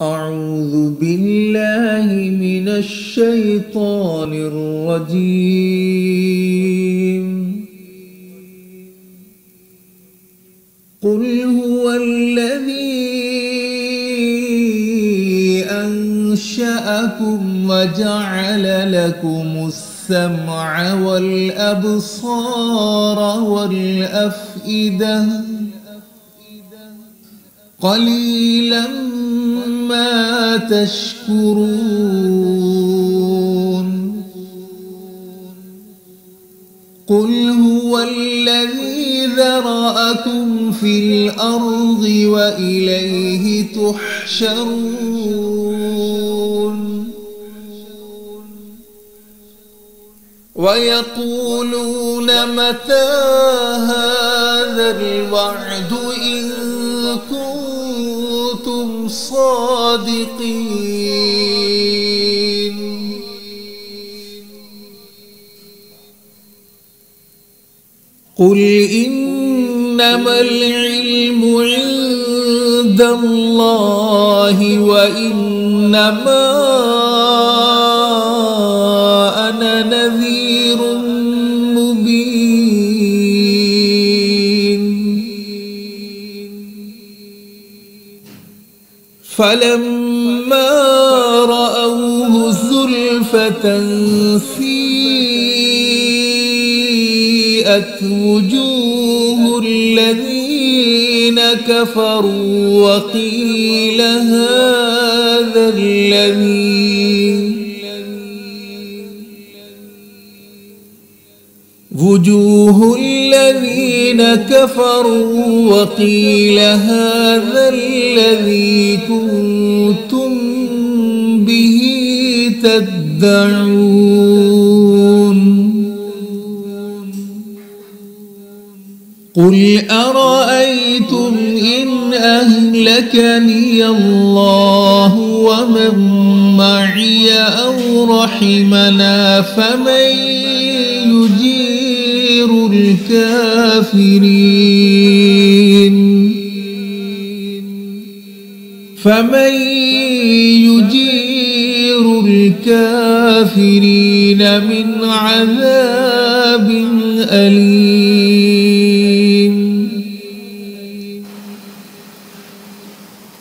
أعوذ بالله من الشيطان الرجيم. قل هو الذي أنشأكم وجعل لكم السمع والأبصار والأفئدة قليلا ما تشكرون. قل هو الذي ذرأكم في الأرض وإليه تحشرون. ويقولون متى هذا الوعد إن كنتم صادقين. قل إنما العلم عند الله وإنما أنا نذير مبين. فلما رأوه زلفة سيئت وجوه الذين كفروا وقيل هذا الذي كنتم به تدعون. قل أرأيتم إن أهلكني الله ومن معي أو رحمنا فمن يجير الكافرين من عذاب أليم.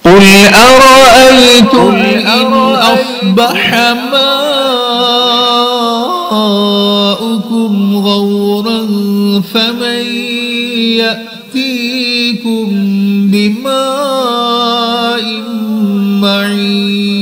قل أرأيتم إن أصبح ماؤكم غورا فمن يأتيكم بماء معين.